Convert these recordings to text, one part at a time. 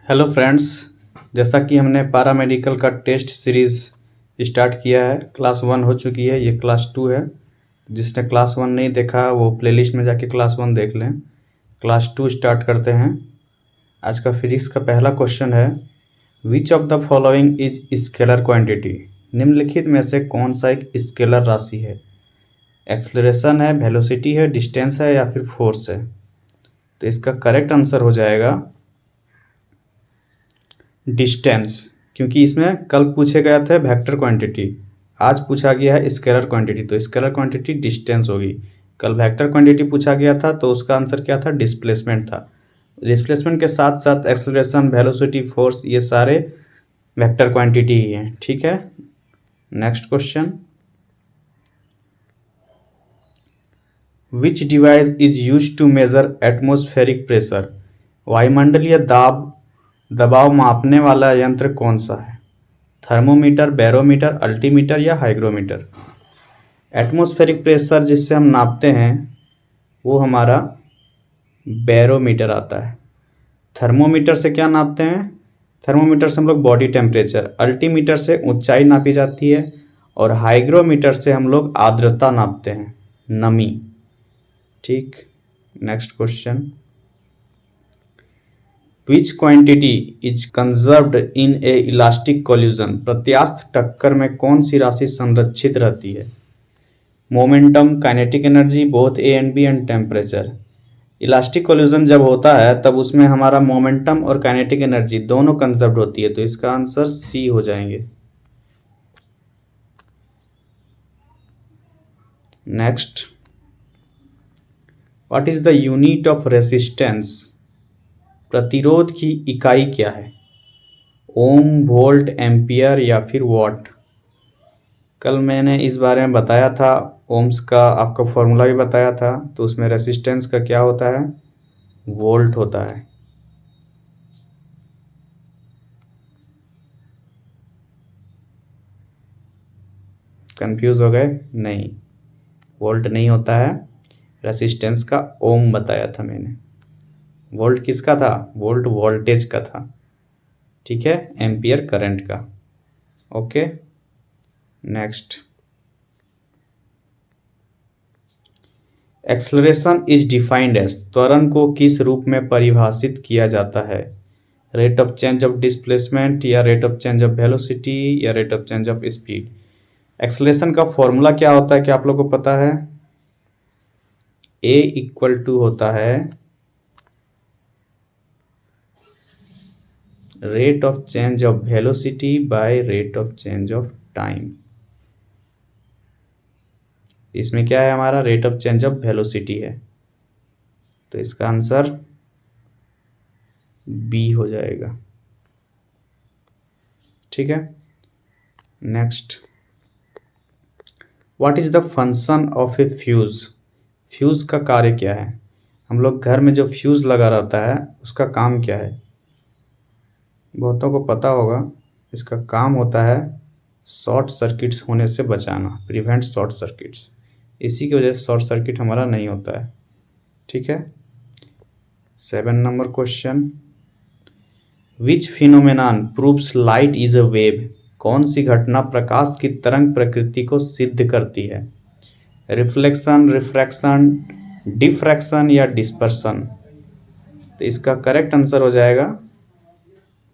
Hello friends, जैसा कि हमने पैरामेडिकल का टेस्ट सीरीज़ स्टार्ट किया है। क्लास 1 हो चुकी है, ये क्लास 2 है। जिसने क्लास 1 नहीं देखा वो प्लेलिस्ट में जाके क्लास 1 देख लें। क्लास 2 स्टार्ट करते हैं। आज का फिजिक्स का पहला क्वेश्चन है, which of the following is scalar quantity. निम्नलिखित में से कौन सा एक स्केलर राशि है? एक्सेलरेशन है, वेलोसिटी है, डिस्टेंस है या फिर फोर्स है? तो इसका करेक्ट आंसर हो जाएगा डिस्टेंस, क्योंकि इसमें कल पूछे गए थे वेक्टर क्वांटिटी, आज पूछा गया है स्केलर क्वांटिटी, तो स्केलर क्वांटिटी डिस्टेंस होगी। कल वेक्टर क्वांटिटी पूछा गया था तो उसका आंसर क्या था? डिस्प्लेसमेंट था। डिस्प्लेसमेंट के साथ साथ एक्सेलरेशन, वेलोसिटी, फोर्स ये सारे वेक्टर क्वांटिटी ही हैं। ठीक है, next question, which device is use to measure atmospheric pressure. वायुमंडलीय दबाव मापने वाला यंत्र कौन सा है? थर्मोमीटर, बैरोमीटर, अल्टीमीटर या हाइग्रोमीटर? एटमॉस्फेरिक प्रेशर जिससे हम नापते हैं वो हमारा बैरोमीटर आता है। थर्मोमीटर से क्या नापते हैं? थर्मोमीटर से हम लोग बॉडी टेम्परेचर, अल्टीमीटर से ऊंचाई नापी जाती है और हाइग्रोमीटर से हम लोग आर्द्रता नापते हैं, नमी। ठीक, next question, which quantity is conserved in a elastic collision. प्रत्यास्थ टक्कर में कौन सी राशि संरक्षित रहती है? Momentum, kinetic energy, both A and B and temperature. Elastic collision जब होता है तब उसमें हमारा मोमेंटम और काइनेटिक एनर्जी दोनों कंजर्व्ड होती है, तो इसका आंसर सी हो जाएंगे। Next, what is the unit of resistance. प्रतिरोध की इकाई क्या है? ओम, वोल्ट, एम्पियर या फिर वॉट? कल मैंने इस बारे में बताया था, ओम्स का आपका फॉर्मूला भी बताया था, तो उसमें रेसिस्टेंस का क्या होता है? वोल्ट होता है। कंफ्यूज हो गए? नहीं, वोल्ट नहीं होता है, रेसिस्टेंस का ओम बताया था मैंने। वोल्ट किसका था? वोल्ट वोल्टेज का था। ठीक है, एम्पियर करंट का। Okay, next, acceleration is defined as. त्वरण को किस रूप में परिभाषित किया जाता है? Rate of change of displacement या rate of change of velocity या rate of change of speed? Acceleration का फॉर्मूला क्या होता है, क्या आप लोगों को पता है? ए इक्वल टू होता है rate of change of velocity by rate of change of time. इसमें क्या है हमारा? Rate of change of velocity है, तो इसका आंसर बी हो जाएगा। ठीक है, next, what is the function of A fuse. Fuse का कार्य क्या है? हम लोग घर में जो फ्यूज लगा रहता है उसका काम क्या है? बहुतों को पता होगा, इसका काम होता है शॉर्ट सर्किट्स होने से बचाना, प्रिवेंट शॉर्ट सर्किट्स। इसी की वजह से शॉर्ट सर्किट हमारा नहीं होता है। ठीक है, 7 number question, which phenomenon proves light is a wave. कौन सी घटना प्रकाश की तरंग प्रकृति को सिद्ध करती है? रिफ्लेक्शन, रिफ्रैक्शन, डिफ्रैक्शन या डिस्पर्सन? तो इसका करेक्ट आंसर हो जाएगा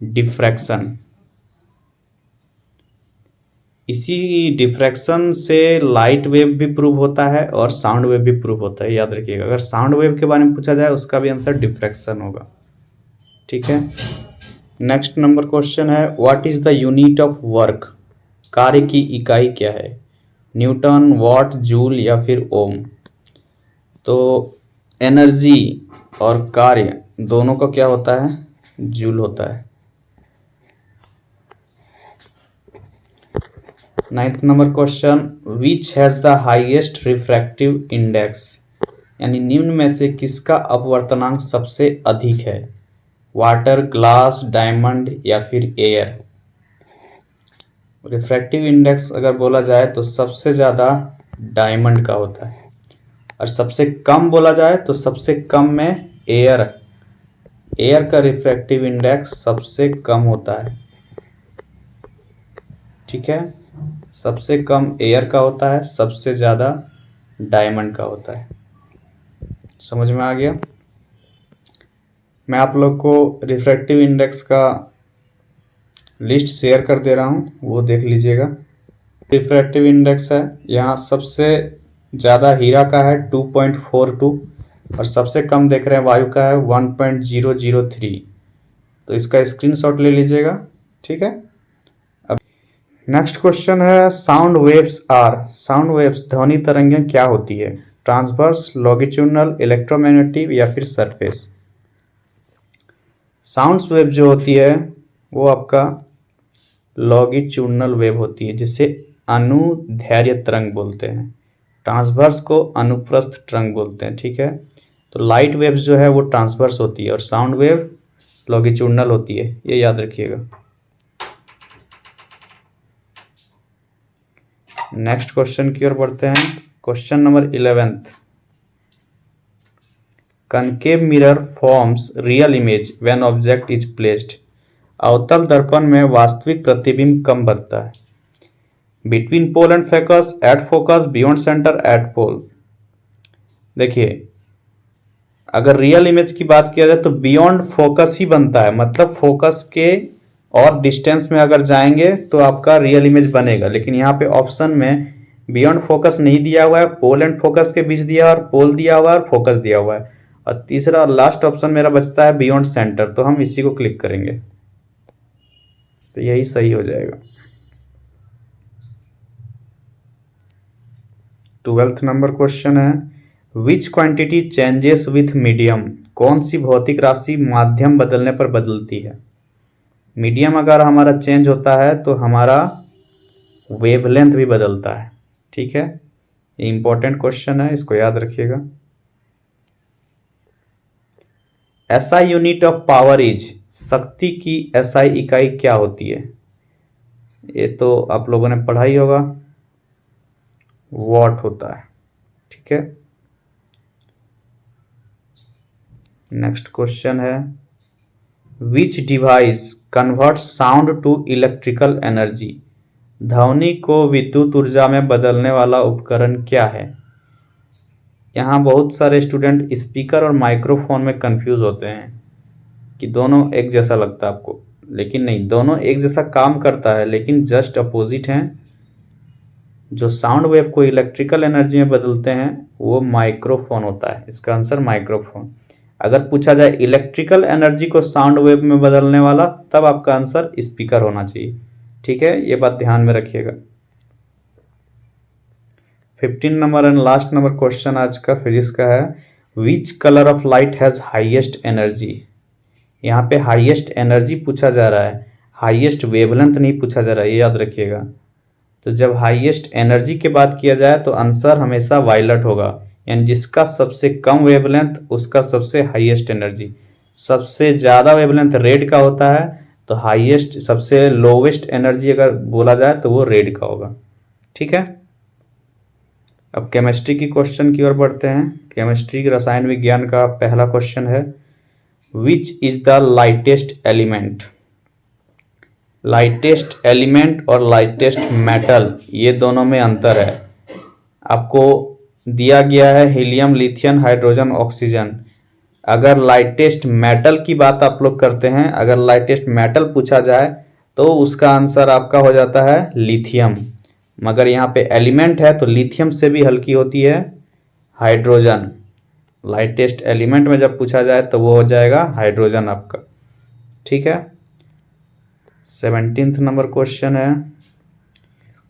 डिफ्रैक्शन। इसी डिफ्रैक्शन से लाइट वेव भी प्रूव होता है और साउंड वेव भी प्रूव होता है, याद रखिएगा। अगर साउंड वेव के बारे में पूछा जाए उसका भी आंसर डिफ्रैक्शन होगा। ठीक है, नेक्स्ट नंबर क्वेश्चन है, what is the unit of work. कार्य की इकाई क्या है? न्यूटन, वॉट, जूल या फिर ओम? तो एनर्जी और कार्य दोनों का क्या होता है? जूल होता है। 9th number question, which has the highest refractive index. यानी निम्न में से किसका अपवर्तनांक सबसे अधिक है? वाटर, ग्लास, डायमंड या फिर एयर? रिफ्रैक्टिव इंडेक्स अगर बोला जाए तो सबसे ज़्यादा डायमंड का होता है, और सबसे कम बोला जाए तो सबसे कम में एयर एयर का रिफ्रैक्टिव इंडेक्स सबसे कम होता है, ठीक है। सबसे कम एयर का होता है, सबसे ज़्यादा डायमंड का होता है। समझ में आ गया। मैं आप लोग को रिफ्रैक्टिव इंडेक्स का लिस्ट शेयर कर दे रहा हूँ, वो देख लीजिएगा। रिफ्रैक्टिव इंडेक्स है, यहाँ सबसे ज़्यादा हीरा का है 2.42 और सबसे कम देख रहे हैं वायु का है 1.003। तो इसका स्क्रीनशॉट ले लीजिएगा, ठीक है। अब नेक्स्ट क्वेश्चन है, साउंड वेव्स ध्वनि तरंगें क्या होती है? ट्रांसवर्स, लॉन्गिट्यूडनल, इलेक्ट्रोमैग्नेटिक या फिर सरफेस? साउंड वेव जो होती है वो आपका लॉन्गिट्यूडनल वेव होती है, जिसे अनुदैर्घ्य तरंग बोलते हैं। ट्रांसवर्स को अनुप्रस्थ तरंग बोलते हैं, ठीक है। तो लाइट वेव्स जो है वो ट्रांसवर्स होती है और साउंड वेव लॉन्गिट्यूडनल होती है, ये याद रखिएगा। नेक्स्ट क्वेश्चन की ओर बढ़ते हैं। Question number 11th, concave mirror forms real image when object is placed. अवतल दर्पण में वास्तविक प्रतिबिंब कब बनता है? Between pole and focus, at focus, beyond centre, at pole. देखिए, अगर रियल इमेज की बात किया जाए तो बियॉन्ड फोकस ही बनता है, मतलब फोकस के और डिस्टेंस में अगर जाएंगे तो आपका रियल इमेज बनेगा। लेकिन यहाँ पे ऑप्शन में बियॉन्ड फोकस नहीं दिया हुआ है, पोल एंड फोकस के बीच दिया हुआ है, और पोल दिया हुआ है और फोकस दिया हुआ है। और तीसरा और लास्ट ऑप्शन मेरा बचता है बियॉन्ड सेंटर, तो हम इसी को क्लिक करेंगे, तो यही सही हो जाएगा। 12th नंबर क्वेश्चन है, विच क्वांटिटी चेंजेस विथ मीडियम। कौन सी भौतिक राशि माध्यम बदलने पर बदलती है? मीडियम अगर हमारा चेंज होता है तो हमारा वेवलेंथ भी बदलता है, ठीक है। ये इंपॉर्टेंट क्वेश्चन है, इसको याद रखिएगा। SI unit of power is, शक्ति की एसआई इकाई क्या होती है? ये तो आप लोगों ने पढ़ा ही होगा, वॉट होता है, ठीक है। नेक्स्ट क्वेश्चन है, which device convert sound to electrical energy. ध्वनि को विद्युत ऊर्जा में बदलने वाला उपकरण क्या है? यहाँ बहुत सारे स्टूडेंट स्पीकर और माइक्रोफोन में कंफ्यूज होते हैं कि दोनों एक जैसा लगता है आपको, लेकिन नहीं, दोनों एक जैसा काम करता है लेकिन जस्ट अपोजिट हैं। जो साउंड वेव को इलेक्ट्रिकल एनर्जी में बदलते हैं वो माइक्रोफोन होता है, इसका आंसर माइक्रोफोन। अगर पूछा जाए इलेक्ट्रिकल एनर्जी को साउंड वेव में बदलने वाला, तब आपका आंसर स्पीकर होना चाहिए, ठीक है। ये बात ध्यान में रखिएगा। 15 number and last number question आज का फिजिक्स का है, which colour of light has highest energy. यहाँ पे हाईएस्ट एनर्जी पूछा जा रहा है, हाईएस्ट वेवलेंथ नहीं पूछा जा रहा है, ये याद रखिएगा। तो जब हाईएस्ट एनर्जी की बात किया जाए तो आंसर हमेशा वायलेट होगा, यानी जिसका सबसे कम वेवलेंथ उसका सबसे हाईएस्ट एनर्जी। सबसे ज़्यादा वेवलेंथ रेड का होता है, तो हाईएस्ट सबसे लोवेस्ट एनर्जी अगर बोला जाए तो वो रेड का होगा, ठीक है। अब केमिस्ट्री की क्वेश्चन की ओर बढ़ते हैं। केमिस्ट्री रसायन विज्ञान का पहला क्वेश्चन है, which is the lightest element. Lightest element और लाइटेस्ट मेटल, ये दोनों में अंतर है। आपको दिया गया है हीलियम, लिथियम, हाइड्रोजन, ऑक्सीजन। अगर लाइटेस्ट मेटल की बात आप लोग करते हैं, अगर लाइटेस्ट मेटल पूछा जाए तो उसका आंसर आपका हो जाता है लिथियम। मगर यहाँ पे एलिमेंट है तो लिथियम से भी हल्की होती है हाइड्रोजन। लाइटेस्ट एलिमेंट में जब पूछा जाए तो वो हो जाएगा हाइड्रोजन आपका, ठीक है। 17th नंबर क्वेश्चन है,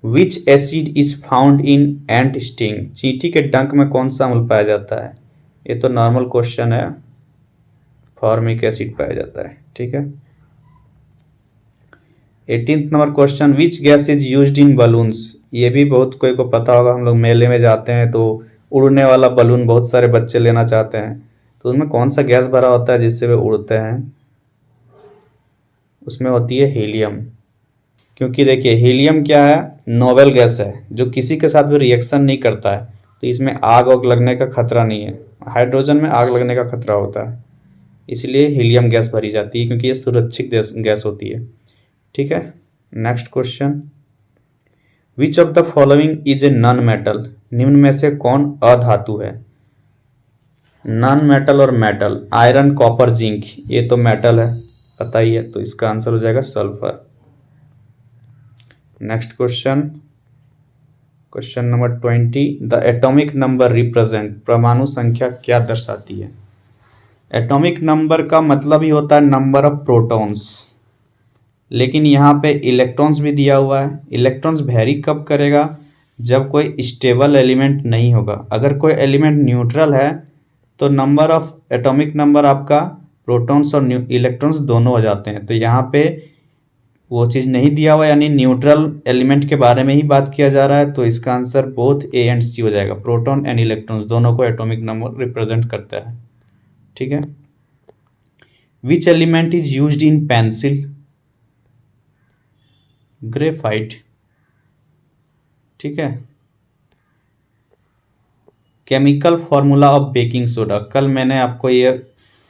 विच acid is found in ant sting. चींटी के डंक में कौन सा अम्ल पाया जाता है? ये तो नॉर्मल क्वेश्चन है, फॉर्मिक एसिड पाया जाता है, ठीक है। 18th number question, which gas is used in balloons. ये भी बहुत कोई को पता होगा, हम लोग मेले में जाते हैं तो उड़ने वाला बलून बहुत सारे बच्चे लेना चाहते हैं, तो उनमें कौन सा गैस भरा होता है जिससे वे उड़ते हैं? उसमें होती है हीलियम। क्योंकि देखिए हीलियम क्या है, नोबेल गैस है जो किसी के साथ भी रिएक्शन नहीं करता है, तो इसमें आग वाग लगने का खतरा नहीं है। हाइड्रोजन में आग लगने का खतरा होता है। इसलिए हीलियम गैस भरी जाती है, क्योंकि ये सुरक्षित गैस होती है। ठीक है, next question, which of the following is a non metal, निम्न में से कौन अधातु है? नॉन मेटल और मेटल, आयरन, कॉपर, जिंक, ये तो मेटल है, पता ही है, तो इसका आंसर हो जाएगा sulphur. Next question, question number 20, the atomic number represent, परमाणु संख्या क्या दर्शाती है? एटॉमिक नंबर का मतलब ही होता है नंबर ऑफ प्रोटॉन्स, लेकिन यहाँ पे इलेक्ट्रॉन्स भी दिया हुआ है। इलेक्ट्रॉन्स वेरी कब करेगा? जब कोई स्टेबल एलिमेंट नहीं होगा। अगर कोई एलिमेंट न्यूट्रल है तो नंबर ऑफ एटॉमिक नंबर आपका प्रोटॉन्स और इलेक्ट्रॉन्स दोनों हो जाते हैं। तो यहाँ पे वो चीज़ नहीं दिया हुआ, यानी न्यूट्रल एलिमेंट के बारे में ही बात किया जा रहा है। तो इसका आंसर बोथ ए एंड सी हो जाएगा, प्रोटॉन एंड इलेक्ट्रॉन्स दोनों को एटॉमिक नंबर रिप्रेजेंट करता है। ठीक है, which element is used in pencil? Graphite. ठीक है, chemical formula of baking soda, कल मैंने आपको ये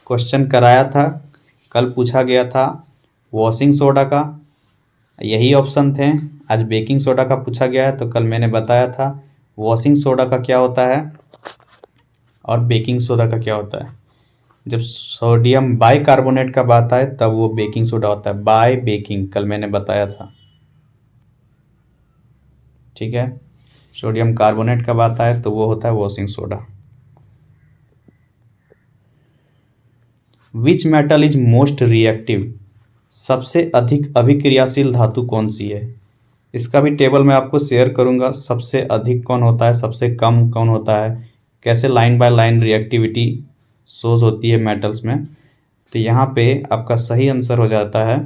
क्वेश्चन कराया था, कल पूछा गया था वॉशिंग सोडा का, यही ऑप्शन थे। आज बेकिंग सोडा का पूछा गया है, तो कल मैंने बताया था वॉशिंग सोडा का क्या होता है और बेकिंग सोडा का क्या होता है। जब सोडियम बाइकार्बोनेट का बात आए तब वो बेकिंग सोडा होता है, बाय बेकिंग, कल मैंने बताया था। ठीक है, सोडियम कार्बोनेट का बात आए तो वो होता है washing soda. Which metal is most reactive, सबसे अधिक अभिक्रियाशील धातु कौन सी है? इसका भी टेबल मैं आपको शेयर करूंगा, सबसे अधिक कौन होता है, सबसे कम कौन होता है, कैसे line by line reactivity shows होती है मेटल्स में। तो यहाँ पे आपका सही आंसर हो जाता है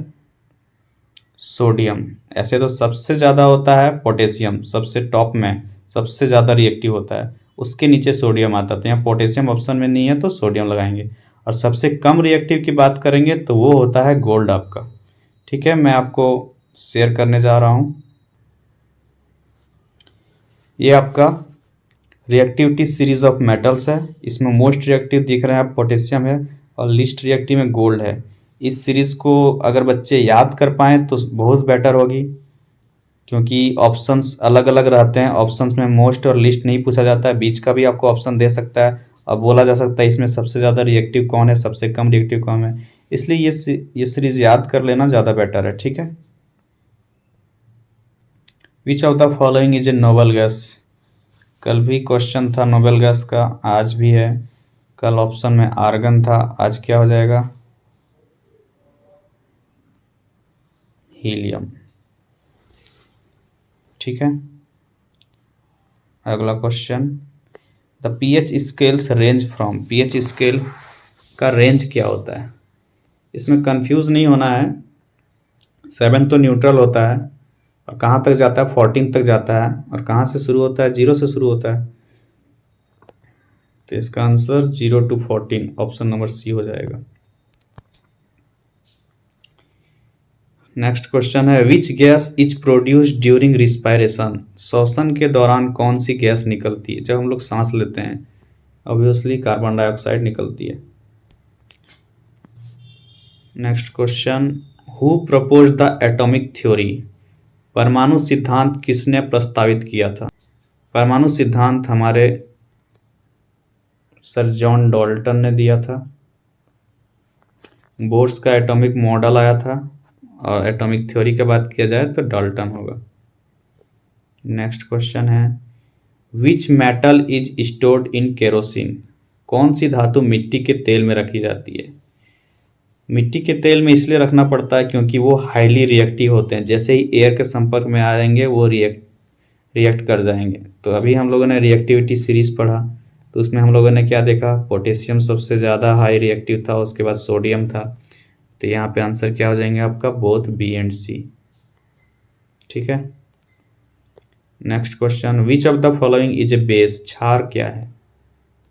सोडियम। ऐसे तो सबसे ज़्यादा होता है पोटेशियम, सबसे टॉप में सबसे ज़्यादा रिएक्टिव होता है, उसके नीचे सोडियम आता है। तो यहाँ पोटेशियम ऑप्शन में नहीं है तो सोडियम लगाएंगे। और सबसे कम रिएक्टिव की बात करेंगे तो वो होता है गोल्ड आपका। ठीक है, मैं आपको शेयर करने जा रहा हूँ, ये आपका रिएक्टिविटी सीरीज ऑफ मेटल्स है। इसमें मोस्ट रिएक्टिव दिख रहे हैं आप, पोटेशियम है, और लिस्ट रिएक्टिव में गोल्ड है। इस सीरीज को अगर बच्चे याद कर पाएँ तो बहुत बेटर होगी, क्योंकि ऑप्शंस अलग अलग रहते हैं। ऑप्शंस में मोस्ट और लिस्ट नहीं पूछा जाता है, बीच का भी आपको ऑप्शन दे सकता है और बोला जा सकता है इसमें सबसे ज़्यादा रिएक्टिव कौन है, सबसे कम रिएक्टिव कौन है। इसलिए ये सीरीज याद कर लेना ज़्यादा बेटर है। ठीक है, which of the following is a noble gas, कल भी क्वेश्चन था नोबेल गैस का, आज भी है। कल ऑप्शन में आर्गन था, आज क्या हो जाएगा, हीलियम। ठीक है, अगला question, the pH scales range from, pH scale का रेंज क्या होता है? इसमें कंफ्यूज नहीं होना है, 7 तो न्यूट्रल होता है और कहाँ तक जाता है, 14 तक जाता है, और कहाँ से शुरू होता है, 0 से शुरू होता है। तो इसका answer 0 to 14 option number C हो जाएगा। नेक्स्ट क्वेश्चन है, which gas is produced during respiration, श्वसन के दौरान कौन सी गैस निकलती है? जब हम लोग सांस लेते हैं ऑब्वियसली कार्बन डाइऑक्साइड निकलती है। Next question, who propose the atomic theory, परमाणु सिद्धांत किसने प्रस्तावित किया था? परमाणु सिद्धांत हमारे सर जॉन डाल्टन ने दिया था। बोर्स का एटॉमिक मॉडल आया था, और एटॉमिक थ्योरी की बात किया जाए तो डाल्टन होगा। नेक्स्ट क्वेश्चन है, which metal is stored in kerosene, कौन सी धातु मिट्टी के तेल में रखी जाती है? मिट्टी के तेल में इसलिए रखना पड़ता है क्योंकि वो हाईली रिएक्टिव होते हैं, जैसे ही एयर के संपर्क में आएंगे वो रिएक्ट कर जाएंगे। तो अभी हम लोगों ने रिएक्टिविटी सीरीज पढ़ा, तो उसमें हम लोगों ने क्या देखा, पोटेशियम सबसे ज़्यादा हाई रिएक्टिव था, उसके बाद सोडियम था। तो यहाँ पे आंसर क्या हो जाएंगे आपका, बोथ बी एंड सी। ठीक है, next question, which of the following is a base, क्षार क्या है?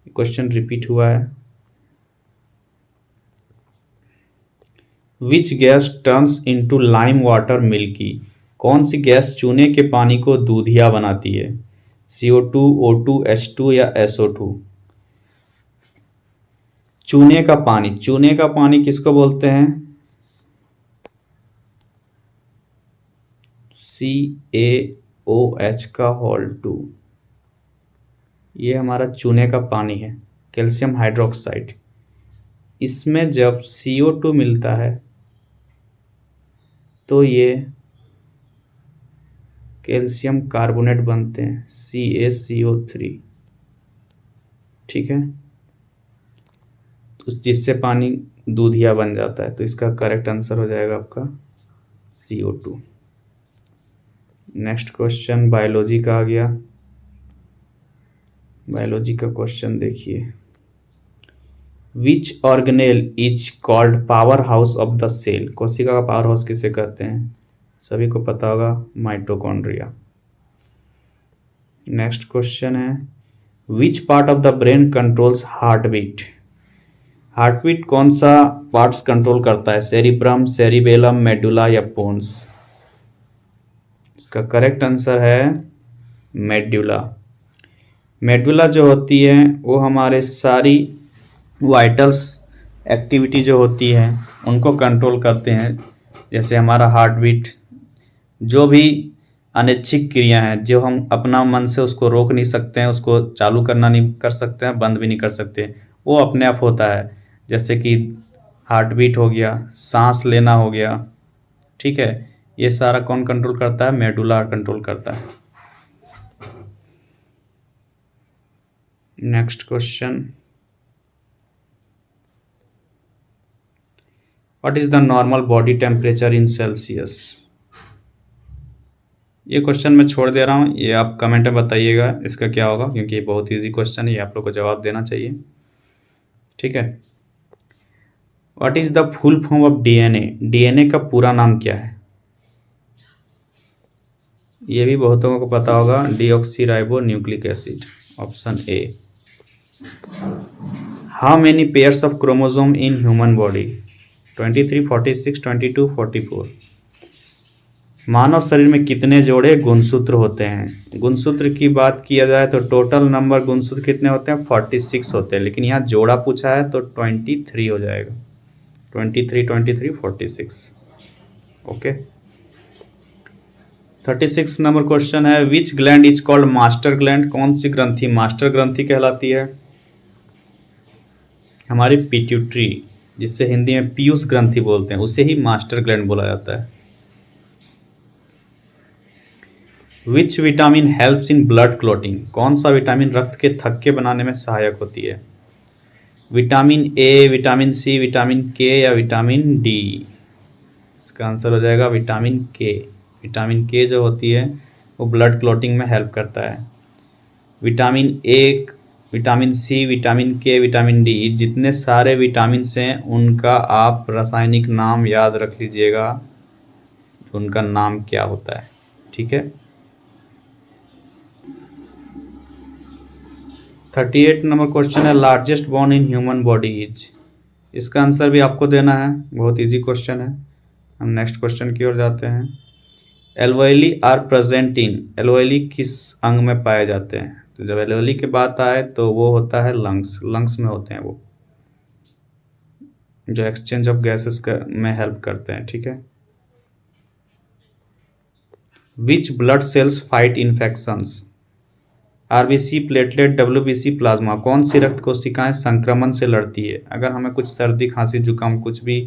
क्वेश्चन रिपीट हुआ है। Which gas turns into lime water milky, कौन सी गैस चूने के पानी को दूधिया बनाती है? CO2, O2, H2 या SO2? चूने का पानी किसको बोलते हैं? CaOH का होल 2, ये हमारा चूने का पानी है, कैल्शियम हाइड्रोक्साइड। इसमें जब CO2 मिलता है तो ये कैल्शियम कार्बोनेट बनते हैं, CaCO3, ठीक है, तो जिससे पानी दूधिया बन जाता है। तो इसका करेक्ट आंसर हो जाएगा आपका CO2। नेक्स्ट क्वेश्चन बायोलॉजी का आ गया। बायोलॉजी का क्वेश्चन देखिए, which organelle is called power house of the cell? कोशिका का पावर हाउस किसे कहते हैं? सभी को पता होगा, माइटोकॉन्ड्रिया। नेक्स्ट क्वेश्चन है, which part of the brain controls heart beat? Heart beat कौन सा पार्ट्स कंट्रोल करता है? सेरिब्रम, सेरिबेलम, मेडुला या पोन्स? इसका करेक्ट आंसर है मेडुला। मेडुला जो होती है वो हमारे सारी वाइटल्स एक्टिविटी जो होती है उनको कंट्रोल करते हैं, जैसे हमारा हार्ट बीट, जो भी अनैच्छिक क्रिया हैं जो हम अपना मन से उसको रोक नहीं सकते हैं, उसको चालू करना नहीं कर सकते हैं, बंद भी नहीं कर सकते, वो अपने आप होता है। जैसे कि हार्ट बीट हो गया, सांस लेना हो गया, ठीक है, ये सारा कौन कंट्रोल करता है? मेडुला कंट्रोल करता है। Next question, what is the normal body temperature in Celsius? ये क्वेश्चन मैं छोड़ दे रहा हूँ, ये आप कमेंट में बताइएगा इसका क्या होगा, क्योंकि ये बहुत इजी क्वेश्चन है, ये आप लोग को जवाब देना चाहिए, ठीक है। What is the full form of DNA? DNA का पूरा नाम क्या है? ये भी बहुतों को पता होगा, deoxyribo nucleic acid, option A. How many pairs of chromosome in human body? 23, 46, 22, 44। मानव शरीर में कितने जोड़े गुणसूत्र होते हैं? गुणसूत्र की बात किया जाए तो टोटल नंबर गुणसूत्र कितने होते हैं? 46 होते हैं, लेकिन यहाँ जोड़ा पूछा है तो 23 हो जाएगा। 23, 23, 46, ओके। 36 नंबर क्वेश्चन है, विच gland is called master gland? कौन सी ग्रंथि मास्टर ग्रंथि कहलाती है? हमारी पिट्यूटरी, जिससे हिंदी में पीयूष ग्रंथि बोलते हैं, उसे ही मास्टर ग्लैंड बोला जाता है। Which vitamin helps in blood clotting? कौन सा विटामिन रक्त के थक्के बनाने में सहायक होती है? Vitamin A, vitamin C, vitamin K या विटामिन डी? इसका आंसर हो जाएगा विटामिन के। विटामिन के जो होती है वो ब्लड क्लॉटिंग में हेल्प करता है। Vitamin A, vitamin C, vitamin K, vitamin D, जितने सारे विटामिन हैं उनका आप रासायनिक नाम याद रख लीजिएगा, उनका नाम क्या होता है, ठीक है। 38 नंबर क्वेश्चन है, largest bone in human body is? इसका आंसर भी आपको देना है, बहुत इजी क्वेश्चन है। हम नेक्स्ट क्वेश्चन की ओर जाते हैं। Alveoli are present in? Alveoli किस अंग में पाए जाते हैं? तो जब एल्वेली की बात आए तो वो होता है लंग्स। लंग्स में होते हैं वो, जो एक्सचेंज ऑफ गैसेस में हेल्प करते हैं, ठीक है। Which blood cells fight infections? RBC, platelet, WBC, plasma. कौन सी रक्त कोशिकाएं संक्रमण से लड़ती है? अगर हमें कुछ सर्दी, खांसी, जुकाम, कुछ भी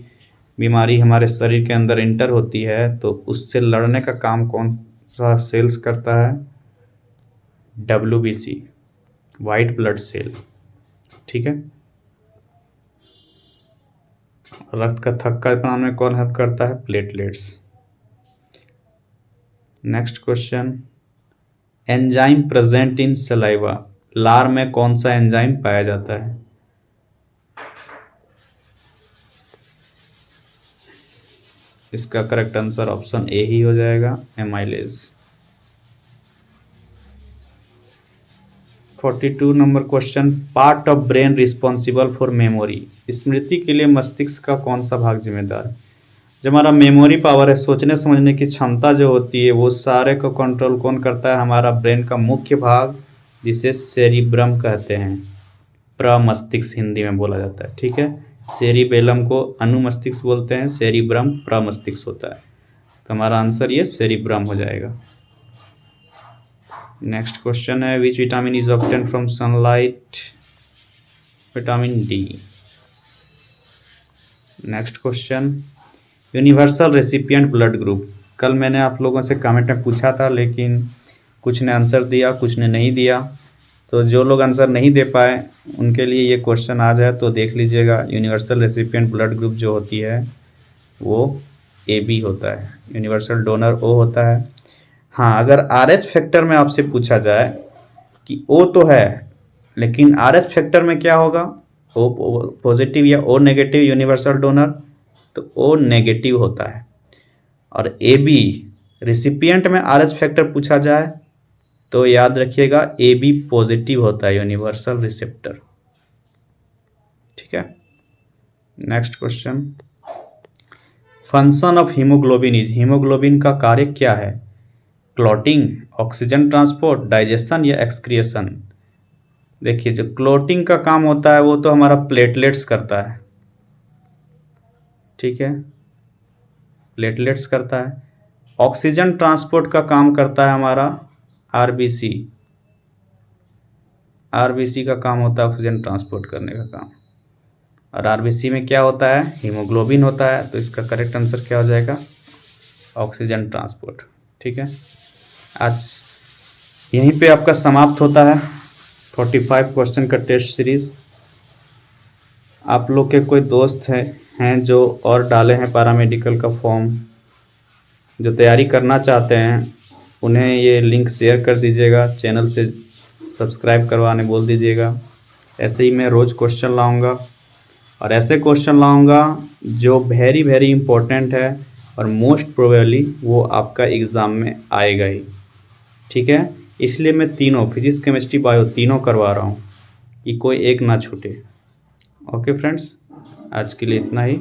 बीमारी हमारे शरीर के अंदर इंटर होती है तो उससे लड़ने का काम कौन सा सेल्स करता है? WBC, वाइट ब्लड सेल, ठीक है। रक्त का थक्का बनाने में कौन हेल्प करता है? Platelets. Next question, enzyme present in saliva? लार में कौन सा एंजाइम पाया जाता है? इसका करेक्ट आंसर ऑप्शन ए ही हो जाएगा, amylase. 42 number question, part of brain responsible for memory? स्मृति के लिए मस्तिष्क का कौन सा भाग जिम्मेदार है? जो हमारा मेमोरी पावर है, सोचने समझने की क्षमता जो होती है, वो सारे को कंट्रोल कौन करता है? हमारा ब्रेन का मुख्य भाग, जिसे सेरिब्रम कहते हैं, प्रमस्तिष्क हिंदी में बोला जाता है, ठीक है। सेरिबेलम को अनुमस्तिष्क बोलते हैं, सेरिब्रम प्रमस्तिष्क होता है। तो हमारा आंसर ये सेरिब्रम हो जाएगा। नेक्स्ट क्वेश्चन है, which vitamin is obtain from sunlight? Vitamin D. Next question, universal recipient blood group. कल मैंने आप लोगों से कमेंट में पूछा था, लेकिन कुछ ने आंसर दिया, कुछ ने नहीं दिया। तो जो लोग आंसर नहीं दे पाए उनके लिए ये क्वेश्चन आ जाए तो देख लीजिएगा। यूनिवर्सल रेसिपिएंट ब्लड ग्रुप जो होती है वो AB होता है, यूनिवर्सल डोनर O होता है। हाँ, अगर RH फैक्टर में आपसे पूछा जाए कि O तो है लेकिन RH फैक्टर में क्या होगा, O पॉजिटिव या O नेगेटिव यूनिवर्सल डोनर, तो O नेगेटिव होता है। और AB रिसिपिएंट में RH फैक्टर पूछा जाए तो याद रखिएगा AB पॉजिटिव होता है, यूनिवर्सल रिसेप्टर, ठीक है। Next question, function of haemoglobin is. Haemoglobin का कार्य क्या है? क्लॉटिंग, ऑक्सीजन ट्रांसपोर्ट, डाइजेशन या एक्सक्रिएशन? देखिए, जो क्लॉटिंग का काम होता है वो तो हमारा प्लेटलेट्स करता है, ठीक है, प्लेटलेट्स करता है। ऑक्सीजन ट्रांसपोर्ट का काम करता है हमारा RBC। RBC का काम होता है ऑक्सीजन ट्रांसपोर्ट करने का काम। और RBC में क्या होता है, हीमोग्लोबिन होता है। तो इसका करेक्ट आंसर क्या हो जाएगा, ऑक्सीजन ट्रांसपोर्ट, ठीक है। आज यहीं पे आपका समाप्त होता है 45 क्वेश्चन का टेस्ट सीरीज। आप लोग के कोई दोस्त हैं जो और डाले हैं पैरामेडिकल का फॉर्म, जो तैयारी करना चाहते हैं, उन्हें ये लिंक शेयर कर दीजिएगा, चैनल से सब्सक्राइब करवाने बोल दीजिएगा। ऐसे ही मैं रोज़ क्वेश्चन लाऊंगा और ऐसे क्वेश्चन लाऊंगा जो वेरी वेरी इंपॉर्टेंट है और मोस्ट प्रोबेबली वो आपका एग्ज़ाम में आएगा ही, ठीक है। इसलिए मैं तीनों फिजिक्स केमिस्ट्री बायो तीनों करवा रहा हूँ कि कोई एक ना छूटे। ओके फ्रेंड्स, आज के लिए इतना ही।